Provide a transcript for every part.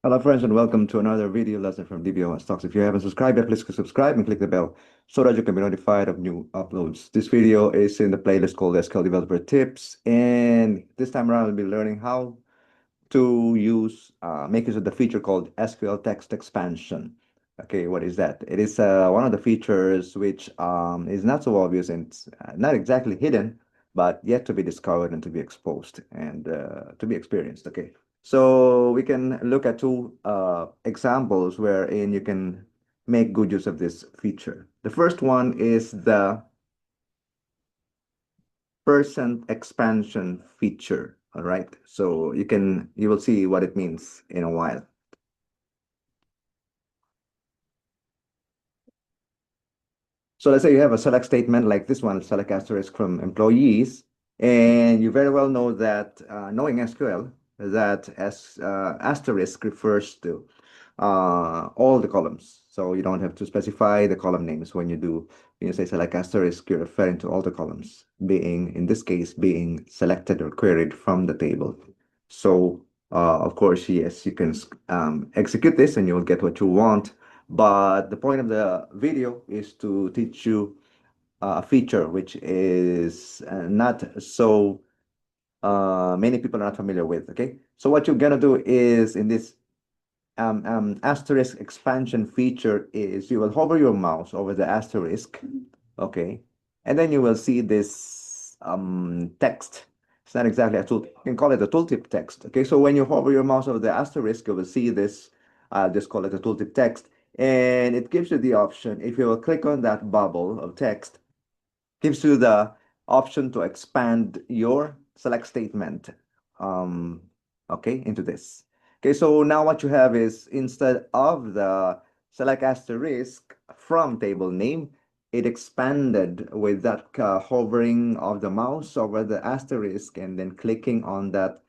Hello friends and welcome to another video lesson from DBOS Talks. If you haven't subscribed yet, please subscribe and click the bell so that you can be notified of new uploads. This video is in the playlist called SQL Developer Tips, and this time around we'll be learning how to make use of the feature called SQL Text Expansion. Okay, what is that? It is one of the features which is not so obvious and not exactly hidden, but yet to be discovered and to be exposed and to be experienced. Okay, so we can look at two examples wherein you can make good use of this feature. The first one is the percent expansion feature. All right, so you will see what it means in a while. So let's say you have a select statement like this one, select asterisk from employees, and you very well know that knowing SQL, that asterisk refers to all the columns. So you don't have to specify the column names when you say select asterisk, you're referring to all the columns being, in this case, being selected or queried from the table. So of course, yes, you can execute this and you'll get what you want. But the point of the video is to teach you a feature which is not so many people are not familiar with. Okay, so what you're gonna do is in this asterisk expansion feature is you will hover your mouse over the asterisk, okay, and then you will see this text. It's not exactly a tool. You can call it a tooltip text. Okay, so when you hover your mouse over the asterisk, you will see this. I'll just call it a tooltip text, and it gives you the option. If you will click on that bubble of text, gives you the option to expand your select statement okay, into this. Okay, so now what you have is instead of the select asterisk from table name, it expanded with that hovering of the mouse over the asterisk and then clicking on that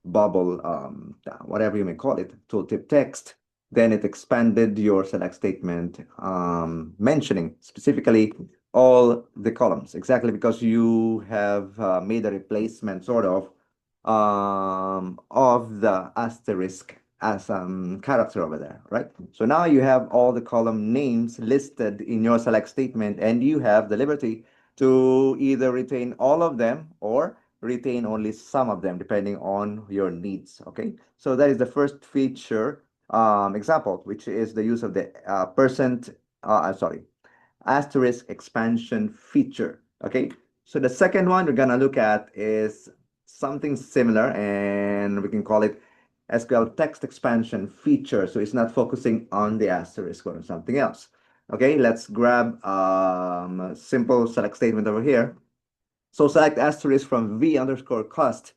bubble, whatever you may call it, tooltip text. Then it expanded your select statement, mentioning specifically all the columns, exactly because you have made a replacement sort of the asterisk as character over there, right? So now you have all the column names listed in your select statement, and you have the liberty to either retain all of them or retain only some of them, depending on your needs. Okay, so that is the first feature example, which is the use of the asterisk expansion feature. Okay, so the second one we're gonna look at is something similar, and we can call it SQL text expansion feature. So it's not focusing on the asterisk or something else. Okay, let's grab a simple select statement over here. So select asterisk from v underscore cost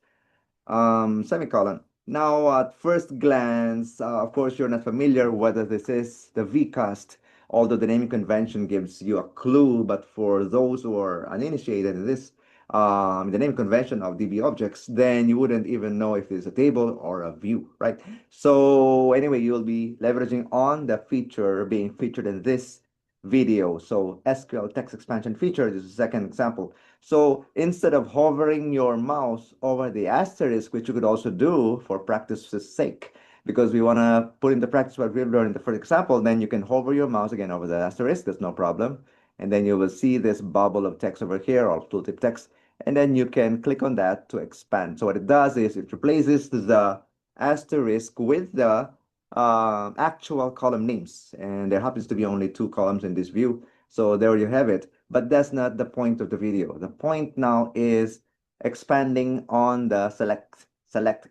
semicolon. Now, at first glance, of course, you're not familiar whether this is the vcast, although the naming convention gives you a clue. But for those who are uninitiated in this, the naming convention of DB objects, then you wouldn't even know if it's a table or a view, right? So anyway, you'll be leveraging on the feature being featured in this video. So SQL text expansion feature is the second example. So instead of hovering your mouse over the asterisk, which you could also do for practice's sake, because we want to put into practice what we've learned in the first example, then you can hover your mouse again over the asterisk, that's no problem. And then you will see this bubble of text over here, or tooltip text, and then you can click on that to expand. So what it does is it replaces the asterisk with the actual column names. And there happens to be only two columns in this view. So there you have it. But that's not the point of the video. The point now is expanding on the select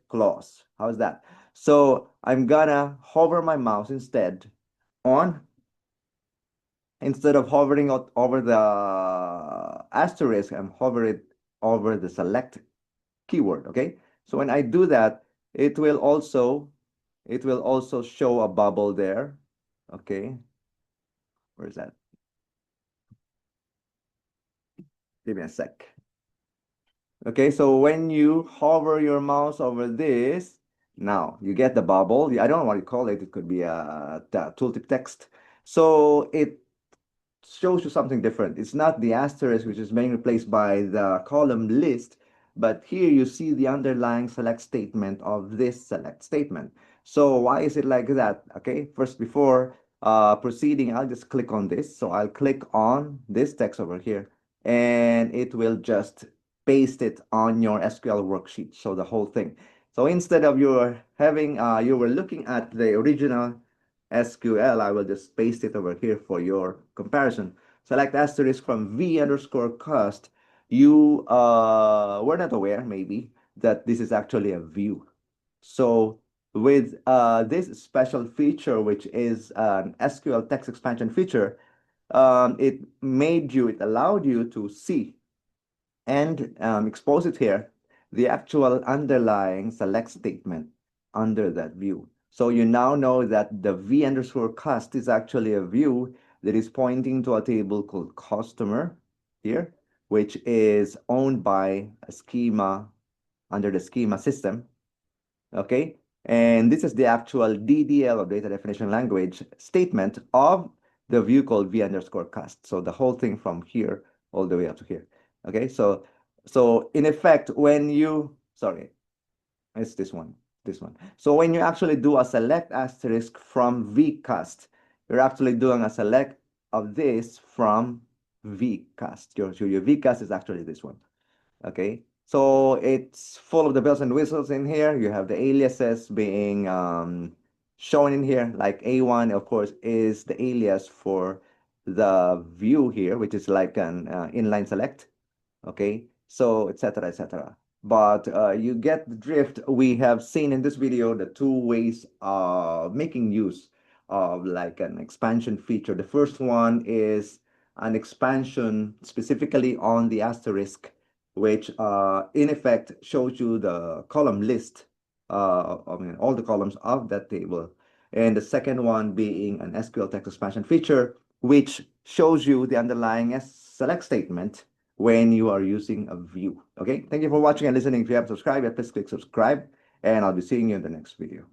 clause. How's that? So I'm gonna hover my mouse on instead of hovering over the asterisk, I'm hovering over the select keyword. Okay. So when I do that, it will also show a bubble there. Okay. Where's that? Give me a sec. Okay, so when you hover your mouse over this, now you get the bubble. I don't know what you call it. It could be a tooltip text. So it shows you something different. It's not the asterisk, which is being replaced by the column list, but here you see the underlying select statement of this select statement. So why is it like that? Okay, first, before proceeding, I'll just click on this. So I'll click on this text over here, and it will just paste it on your SQL worksheet. So the whole thing. So instead of you were looking at the original SQL, I will just paste it over here for your comparison. Select asterisk from v underscore cost. You were not aware, maybe, that this is actually a view. So with this special feature, which is an SQL text expansion feature, it allowed you to see and expose it here, the actual underlying select statement under that view. So you now know that the v underscore cost is actually a view that is pointing to a table called customer here, which is owned by a schema under the schema system. Okay, and this is the actual DDL, or data definition language, statement of the view called v underscore cast. So the whole thing from here all the way up to here. Okay, so in effect, sorry, it's this one. So when you actually do a select asterisk from vcast, you're actually doing a select of this from vcast. Your vcast is actually this one. Okay, so it's full of the bells and whistles in here. You have the aliases being shown in here, like A1, of course, is the alias for the view here, which is like an inline select. Okay, so etc., etc. But you get the drift. We have seen in this video the two ways of making use of like an expansion feature. The first one is an expansion specifically on the asterisk, which in effect shows you the column list, I mean, all the columns of that table. And the second one being an SQL text expansion feature, which shows you the underlying select statement when you are using a view. Okay, thank you for watching and listening. If you haven't subscribed yet, please click subscribe, and I'll be seeing you in the next video.